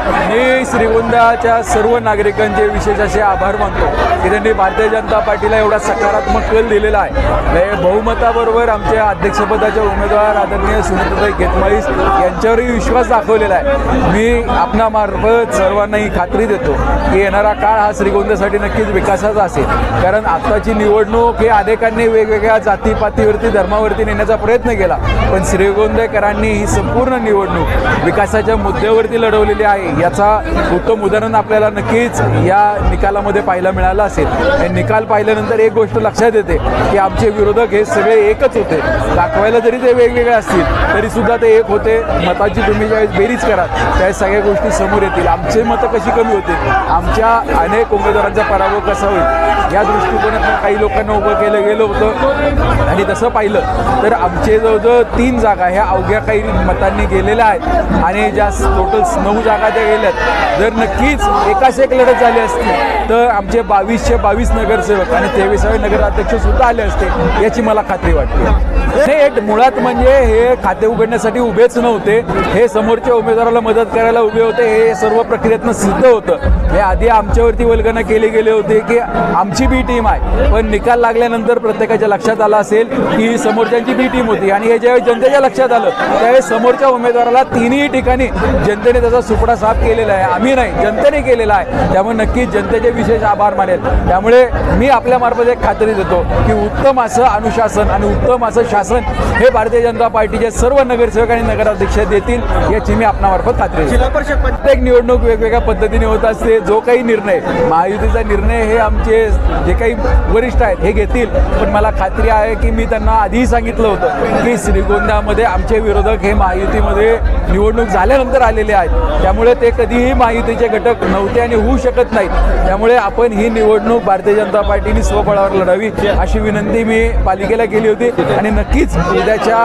मी श्रीगोंद्याच्या सर्व नागरिकांचे विशेष असे आभार मानतो की त्यांनी भारतीय जनता पार्टीला एवढा सकारात्मक कल दिलेला आहे। बहुमताबरोबर आमच्या अध्यक्षपदाच्या उमेदवार आदरणीय सुनीताताई केतमाळीस यांच्यावरही विश्वास दाखवलेला आहे। मी आपणामार्फत सर्वांनाही खात्री देतो की येणारा काळ हा श्रीगोंद्यासाठी नक्कीच विकासाचा असेल, कारण आत्ताची निवडणूक हे अनेकांनी वेगवेगळ्या जातीपातीवरती धर्मावरती नेण्याचा प्रयत्न केला, पण श्रीगोंदेकरांनी ही संपूर्ण निवडणूक विकासाच्या मुद्द्यावरती लढवलेली आहे। याचा उत्तम उदाहरण आपल्याला नक्कीच या निकालामध्ये पाहायला मिळालं असेल। हे निकाल पाहिल्यानंतर एक गोष्ट लक्षात येते की आमचे विरोधक हे सगळे एकच होते। दाखवायला जरी ते वेगवेगळे असतील तरी सुद्धा ते एक होते। मताची तुम्ही ज्यावेळेस बेरीज करा त्यावेळेस सगळ्या गोष्टी समोर येतील। आमचे मतं कशी कमी होते, आमच्या अनेक उमेदवारांचा पराभव कसा होईल या दृष्टिकोनातून काही लोकांना उभं केलं गेलं होतं। आणि तसं पाहिलं तर आमचे जवळजवळ 3 जागा ह्या अवघ्या काही मतांनी गेलेल्या आहेत आणि ज्या टोटल 9 जागा त्या गेल्यात। जर नक्कीच एकाच एक लढत झाली असती तर आमचे 22चे 22 नगरसेवक आणि 23वे नगराध्यक्ष सुद्धा आले असते, याची मला खात्री वाटते। हे मुळात म्हणजे हे खाते उघडण्यासाठी उभेच नव्हते, हे समोरच्या उमेदवाराला मदत करायला उभे होते। हे सर्व प्रक्रियेतनं सिद्ध होतं। हे आधी आमच्यावरती वल्गना केले गेले होते की आमची बी टीम आहे, पण निकाल लागल्यानंतर प्रत्येकाच्या लक्षात आलं असेल की समोरच्यांची बी टीम होती आणि हे ज्यावेळी जनतेच्या लक्षात आलं त्यावेळेस समोरच्या उमेदवाराला 3ही ठिकाणी जनतेने त्याचा सुपडा साफ केलेला आहे, आम्ही नाही जनतेने केलेला आहे। त्यामुळे नक्कीच जनतेचे विशेष आभार मानेल। त्यामुळे मी आपल्यामार्फत एक खात्री देतो की उत्तम असं अनुशासन आणि उत्तम असं शासन हे भारतीय जनता पार्टीचे सर्व नगरसेवक आणि नगराध्यक्ष देतील, याची मी आपणामार्फत खात्री देतो। जिल्हा परिषद प्रत्येक निवडणूक वेगवेगळ्या पद्धतीने होत असते। जो काही निर्णय महायुतीचा निर्णय हे आमचे जे काही वरिष्ठ आहेत हे घेतील, पण मला खात्री आहे की मी त्यांना आधीही सांगितलं होतं की श्रीगोंद्यामध्ये आमचे विरोधक हे महायुतीमध्ये निवडणूक झाल्यानंतर आलेले आहेत, त्यामुळे ते कधीही महायुतीचे घटक नव्हते आणि होऊ शकत नाहीत। त्यामुळे आपण ही निवडणूक भारतीय जनता पार्टीने स्वबळावर लढावी अशी विनंती मी पालिकेला केली होती आणि नक्कीच उद्याच्या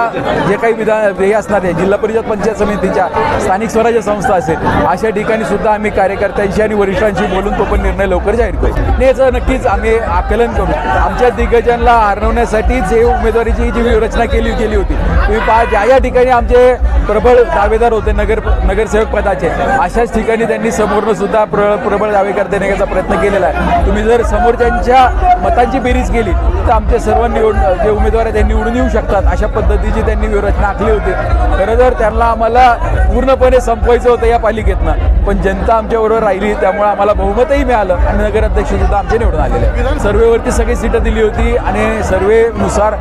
जे काही हे असणार आहे जिल्हा परिषद पंचायत समितीच्या स्थानिक स्वराज्य संस्था असेल अशा ठिकाणी सुद्धा आम्ही कार्यकर्त्यांशी आणि वरिष्ठांशी बोलून तो पण निर्णय लवकर जाहीर करू। याचं नक्कीच आम्ही आकलन करू। आमच्या दिग्गजांना हरवण्यासाठी जे उमेदवारीची जी व्यूहरचना केली होती तुम्ही पहा, ज्या ठिकाणी आमचे प्रबळ दावेदार होते नगरसेवक पदाचे अशाच ठिकाणी त्यांनी समोरनं सुद्धा प्रबळ दावे करता येण्याचा प्रयत्न केलेला आहे। तुम्ही जर समोरच्यांच्या मतांची बेरीज केली तर आमचे सर्व जे उमेदवार आहेत ते निवडून येऊ शकतात, अशा पद्धतीची त्यांनी व्यूहरचना आखली होती। खरं तर त्यांना आम्हाला पूर्णपणे संपवायचं होतं या पालिकेतनं, पण जनता आमच्याबरोबर राहिली, त्यामुळे आम्हाला बहुमतही मिळालं आणि नगराध्यक्ष सुद्धा आमचे निवडून आलेले। सर्वेवरती सगळी सीटं दिली होती आणि सर्वेनुसार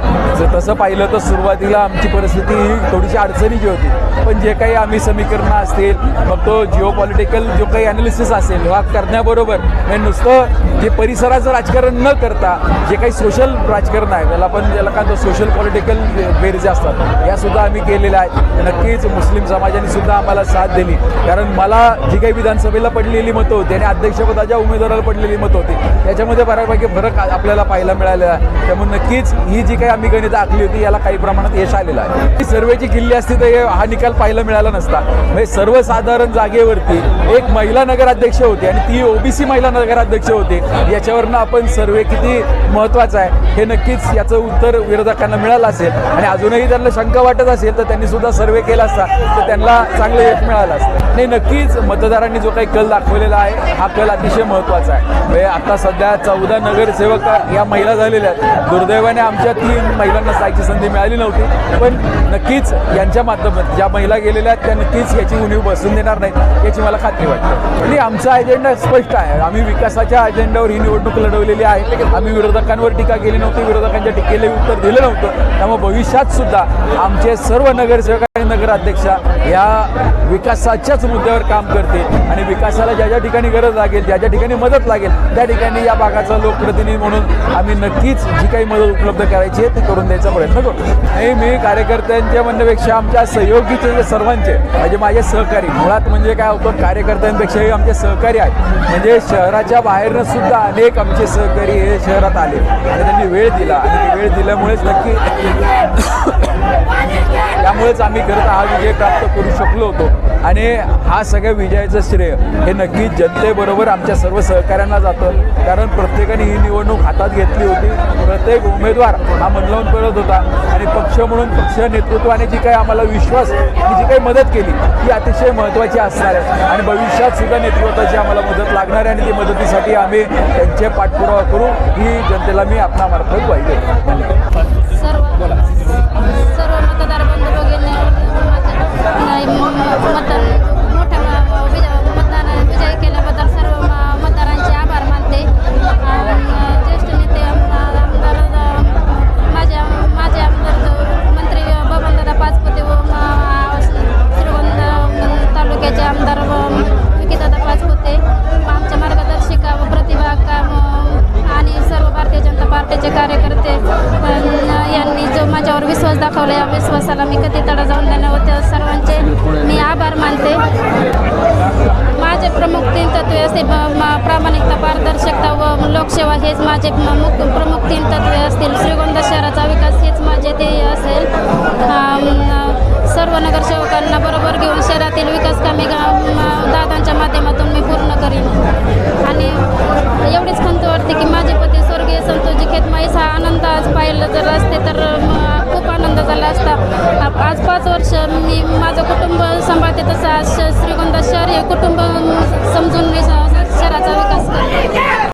तसं पाहिलं तर सुरुवातीला आमची परिस्थिती ही थोडीशी अडचणीची होती, पण जे काही आम्ही समीकरणं असतील मग तो जिओ पॉलिटिकल जो काही ॲनालिसिस असेल हा करण्याबरोबर नुसतं जे परिसराचं राजकारण न करता जे काही सोशल राजकारण आहे ज्याला का तो सोशल पॉलिटिकल बेरीज असतात यासुद्धा आम्ही केलेल्या आहेत। नक्कीच मुस्लिम समाजाने सुद्धा आम्हाला साथ दिली, कारण मला जी काही विधानसभेला पडलेली मतं होती आणि अध्यक्षपदाच्या उमेदवाराला पडलेली मतं होती त्याच्यामध्ये बऱ्यापैकी फरक आपल्याला पाहायला मिळालेला आहे। त्यामुळे नक्कीच ही जी काही आम्ही गणितं आखली होती याला काही प्रमाणात यश आलेलं आहे। सर्वेची किल्ली असती तर हा निकाल पाहायला मिळाला नसता। म्हणजे सर्वसाधारण जागेवरती एक महिला नगराध्यक्ष होती आणि ती ओबीसी महिला नगराध्यक्ष होती, याच्यावरनं आपण सर्वे किती महत्त्वाचा आहे हे नक्कीच याचं उत्तर विरोधकांना मिळालं असेल आणि अजूनही त्यांना शंका वाटत असेल तर त्यांनी सुद्धा सर्वे केला असता तर त्यांना चांगलं यश मिळालं असतं। आणि नक्कीच मतदारांनी जो काही कल दाखवलेला आहे हा कल अतिशय महत्त्वाचा आहे। म्हणजे आता सध्या 14 नगरसेवक या महिला झालेल्या आहेत। दुर्दैवाने आमच्या 3 महिलांना जायची संधी मिळाली नव्हती, पण नक्कीच यांच्या माध्यमातून ज्या महिला गेलेल्या आहेत त्या नक्कीच याची उणीव बसून देणार नाहीत याची मला खात्री वाटते। आणि आमचा अजेंडा स्पष्ट आहे। आम्ही विकासाच्या अजेंड्यावर ही निवडणूक लढवलेली आहे। आम्ही विरोधकांवर टीका केली नव्हती, विरोधकांच्या टीकेला उत्तर दिलं नव्हतं। त्यामुळे भविष्यात सुद्धा आमचे सर्व नगरसेवक आणि नगराध्यक्ष या विकासाच्याच मुद्द्यावर काम करतील आणि विकासाला ज्या ज्या ठिकाणी गरज लागेल ज्या ज्या ठिकाणी मदत लागेल त्या ठिकाणी या भागाचा लोकप्रतिनिधी म्हणून आम्ही नक्कीच जी काही मदत उपलब्ध करायची आहे ती करून द्यायचा प्रयत्न करतो। आणि मी कार्यकर्त्यांच्या म्हणण्यापेक्षा आमच्या सहयोगीचे सर्वांचे म्हणजे माझे सहकारी मुळात म्हणजे काय होतं कार्यकर्त्यांपेक्षाही आमचे सहकारी आहेत। म्हणजे शहराच्या बाहेरनं सुद्धा अनेक आमचे सहकारी हे शहरात आले आणि त्यांनी वेळ दिला आणि वेळ दिल्यामुळेच नक्की त्यामुळेच आम्ही खरं हा विजय प्राप्त करू शकलो होतो आणि हा सगळ्या विजयाचं श्रेय हे नक्कीच जनतेबरोबर आमच्या सर्व सहकाऱ्यांना जातं, कारण प्रत्येकाने ही निवडणूक हातात घेतली होती। प्रत्येक उमेदवार हा मनलावून पडत होता आणि पक्ष म्हणून पक्ष नेतृत्वाने जी काही आम्हाला विश्वास ही जी काही मदत केली ही अतिशय महत्त्वाची असणार आहे आणि भविष्यात सुद्धा नेतृत्वाची आम्हाला मदत लागणार आहे आणि ती मदतीसाठी आम्ही त्यांचे पाठपुरावा करू ही जनतेला मी आपणामार्फत ग्वाही देतो. धन्यवाद. सर्व मतदार बंधू भगिनी मतदान विजय केल्याबद्दल सर्व मतदारांचे आभार मानते. ज्येष्ठ नेते आमदार माझे आमदार मंत्री बबनदादा पाचपुते व श्रीगोंदा तालुक्याचे आमदार विकीदादा पाचपुते, आमच्या मार्गदर्शिका व प्रतिभा आणि सर्व भारतीय जनता पार्टीचे कार्यकर्ते यांनी जो माझ्यावर विश्वास दाखवला या विश्वासाला मी कधी तडा जाऊन देणार होते. सर्वांचे मी आभार मानते. माझे प्रमुख 3 तत्वे असतील प्रामाणिकता, पारदर्शकता व लोकसेवा हेच माझे प्रमुख 3 तत्वे असतील. श्रीगोंदा शहराचा विकास हेच माझे ध्येय असेल. सर्व नगरसेवकांना बरोबर घेऊन शहरातील विकास कामे दादांच्या माध्यमातून मी पूर्ण करीन आणि एवढीच खंत वाटते की माझे पती स्वर्गीय संतोषजी खेतमाईस हा आनंद आज पाहिलं जर असते तर खूप आनंद झाला असता. आज 5 वर्ष मी माझं कुटुंब सांभाळते तसं आज श्रीगोंदा शहर हे कुटुंब समजून मी शहराचा विकास करते.